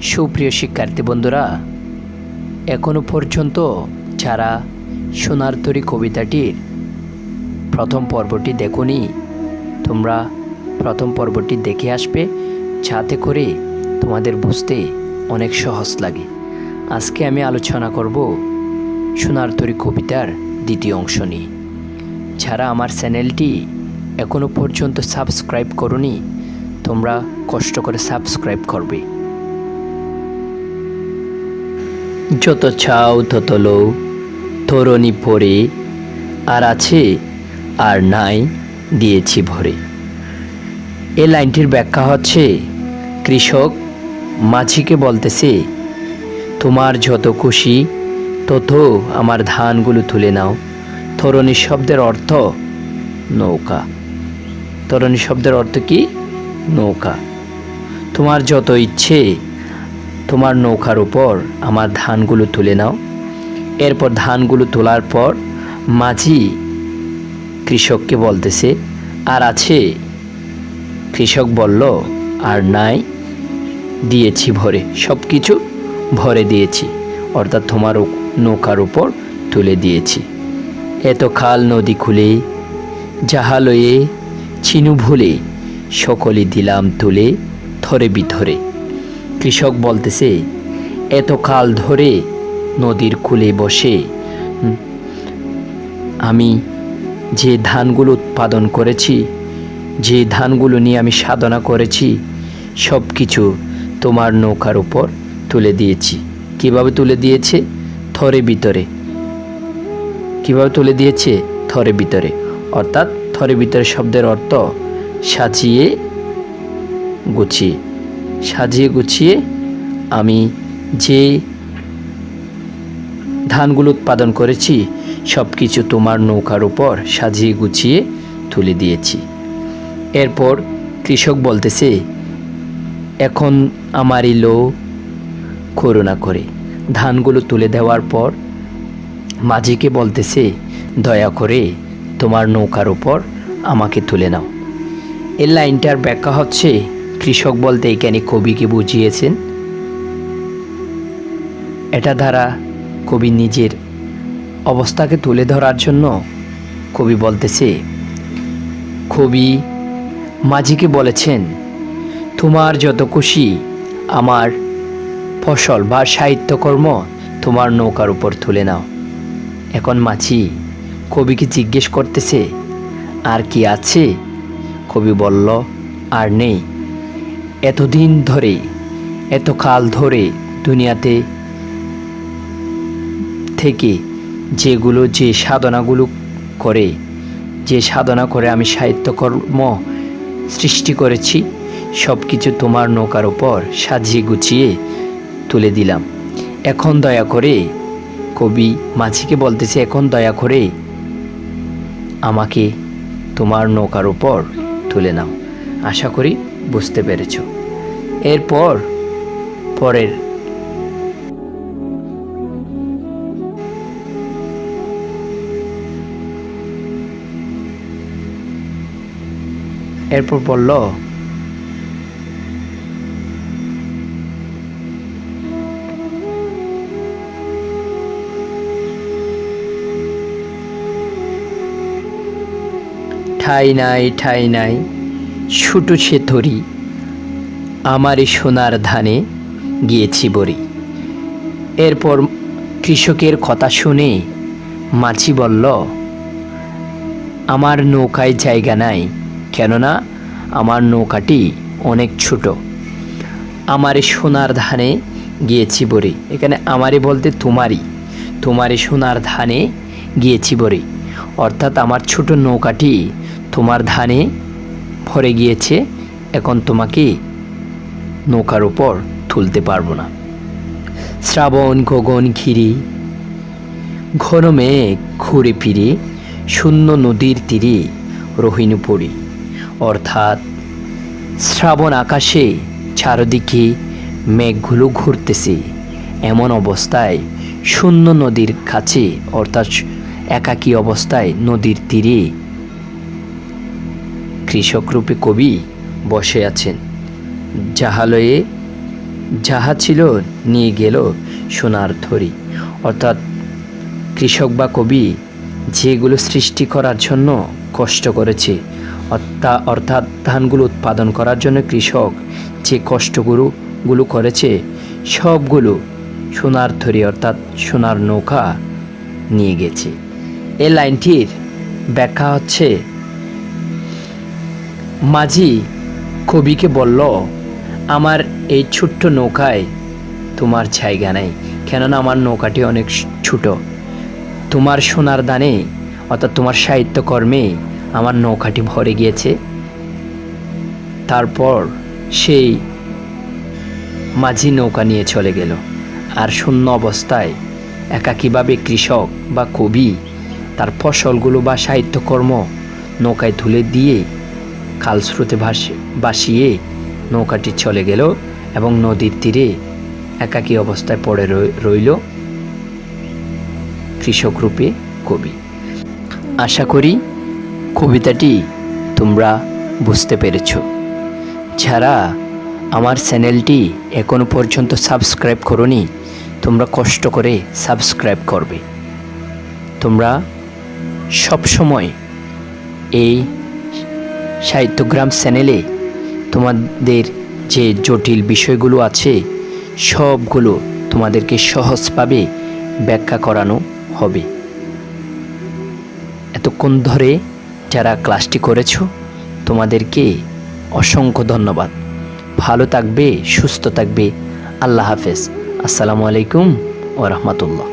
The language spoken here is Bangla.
সুপ্রিয় শিক্ষার্থী বন্ধুরা, এখনো পর্যন্ত যারা সোনার তরী কবিতাটির প্রথম পর্বটি দেখোনি, তোমরা প্রথম পর্বটি দেখে আসবে, যাতে করে তোমাদের বুঝতে অনেক সহজ লাগে। আজকে আমি আলোচনা করব সোনার তরী কবিতার দ্বিতীয় অংশ নিয়ে। যারা আমার চ্যানেলটি এখনো পর্যন্ত সাবস্ক্রাইব করোনি, তোমরা কষ্ট করে সাবস্ক্রাইব করবে। যত চাও তত লও, তরণী পরে, আর আছে আর নাই দিয়েছি ভরে। এই লাইনটির ব্যাখ্যা হচ্ছে, কৃষক মাঝিকে বলতেছে, তোমার যত খুশি তত আমার ধানগুলো তুলে নাও। তরণী শব্দের অর্থ নৌকা। তরণী শব্দের অর্থ কি? নৌকা। তোমার যত ইচ্ছে তোমার নৌকার উপর আমার ধানগুলো তুলে নাও। এরপর ধানগুলো তোলার পর মাঝি কৃষককে বলতেছে, আর আছে? কৃষক বলল, আর নাই দিয়েছি ভরে, সব কিছু ভরে দিয়েছি, অর্থাৎ তোমার নৌকার উপর তুলে দিয়েছি। এত খাল নদী খুলে, জাহালয়ে চিনু ভুলে, সকলে দিলাম তুলে থরে বিথরে। কৃষক বলতেছে, এত কাল ধরে নদীর কূলে বসে আমি যে ধানগুলো উৎপাদন করেছি, যে ধানগুলো নিয়ে আমি সাধনা করেছি, সব কিছু তোমার নৌকার উপর তুলে দিয়েছি। কিভাবে তুলে দিয়েছে? থরে ভিতরে। কিভাবে তুলে দিয়েছে? থরে ভিতরে। অর্থাৎ থরে ভিতরে শব্দের অর্থ সাজিয়ে গুছিয়ে। সাজিয়ে গুছিয়ে আমি যে ধানগুলো উৎপাদন করেছি, সব কিছু তোমার নৌকার উপর সাজিয়ে গুছিয়ে তুলে দিয়েছি। এরপর কৃষক বলতেছে, এখন আমারই লো করুণা করে। ধানগুলো তুলে দেওয়ার পর মাঝিকে বলতেছে, দয়া করে তোমার নৌকার উপর আমাকে তুলে নাও। এই লাইনটার ব্যাখ্যা হচ্ছে, কৃষক বলতে এখানে কবিকে বুঝিয়েছেন। এটা দ্বারা কবি নিজের অবস্থাকে তুলে ধরার জন্য কবি বলতেছে, কবি মাঝিকে বলেছেন, তোমার যত খুশি আমার ফসল বা সাহিত্যকর্ম তোমার নৌকার উপর তুলে নাও। এখন মাঝি কবিকে জিজ্ঞেস করতেছে, আর কি আছে? কবি বলল, আর নেই। এতদিন ধরে, এত কাল ধরে দুনিয়াতে থেকে যে সাধনাগুলো করে, যে সাধনা করে আমি সাহিত্যকর্ম সৃষ্টি করেছি, সব কিছু তোমার নৌকার উপর সাজিয়ে গুছিয়ে তুলে দিলাম। এখন দয়া করে, কবি মাঝিকে বলতেছে, এখন দয়া করে আমাকে তোমার নৌকার উপর তুলে নাও। আশা করি বুঝতে পেরেছ। এরপর বলল, ঠাই নাই ঠাই নাই ছুটুছে তরি, আমারই সোনার ধানে গিয়েছি বরি। এরপর কৃষকের কথা শুনে মাঝি বলল, আমার নৌকায় জায়গা নাই, কেননা আমার নৌকাটি অনেক ছোট। আমারই সোনার ধানে গিয়েছি বরি। এখানে আমারই বলতে তোমারই সোনার ধানে গিয়েছি বরি, অর্থাৎ আমার ছোট নৌকাটি তোমার ধানে ভরে গিয়েছে, এখন তোমাকে নৌকার উপর তুলতে পারবো না। শ্রাবণ গগন ঘিরে, ঘন মেঘ ঘুরে ফিরে, শূন্য নদীর তীরে রহিনু পড়ি। অর্থাৎ শ্রাবণ আকাশে চারদিকে মেঘগুলো ঘুরতেছে, এমন অবস্থায় শূন্য নদীর কাছে, অর্থাৎ একাকী অবস্থায় নদীর তীরে কৃষকরূপী কবি বসে আছেন। জাহালয়ে যাহা ছিল নিয়ে গেল সোনার থরি। অর্থাৎ কৃষক বা কবি যেগুলো সৃষ্টি করার জন্য কষ্ট করেছে, অর্থাৎ ধানগুলো উৎপাদন করার জন্য কৃষক যে কষ্টগুলো করেছে, সবগুলো সোনার থরি অর্থাৎ সোনার নৌকা নিয়ে গেছে। এই লাইনটির ব্যাখ্যা হচ্ছে, মাঝি কবিকে বলল, আমার এই ছোট্ট নৌকায় তোমার জায়গা নেই, কেননা আমার নৌকাটি অনেক ছোট। তোমার সোনার দানে অর্থাৎ তোমার সাহিত্যকর্মে আমার নৌকাটি ভরে গিয়েছে। তারপর সেই মাঝি নৌকা নিয়ে চলে গেল। আর শূন্য অবস্থায় একাকীভাবে কৃষক বা কবি তার ফসলগুলো বা সাহিত্যকর্ম নৌকায় তুলে দিয়ে খালস্রোতে ভাসিয়ে নৌকাটি চলে গেল এবং নদীর তীরে একাকী অবস্থায় পড়ে রইল কৃষক রূপে কবি। আশা করি কবিতাটি তোমরা বুঝতে পেরেছ। যারা আমার চ্যানেলটি এখনো পর্যন্ত সাবস্ক্রাইব করোনি, তোমরা কষ্ট করে সাবস্ক্রাইব করবে। তোমরা সবসময় এই সাহিত্যগ্রাম চ্যানেলে তোমাদের যে জটিল বিষয়গুলো আছে সবগুলো তোমাদেরকে সহজভাবে ব্যাখ্যা করানো হবে। এতক্ষণ ধরে যারা ক্লাসটি করেছো তোমাদেরকে অসংখ্য ধন্যবাদ। ভালো থাকবে, সুস্থ থাকবে। আল্লাহ হাফেজ। আসসালামু আলাইকুম ওয়া রাহমাতুল্লাহ।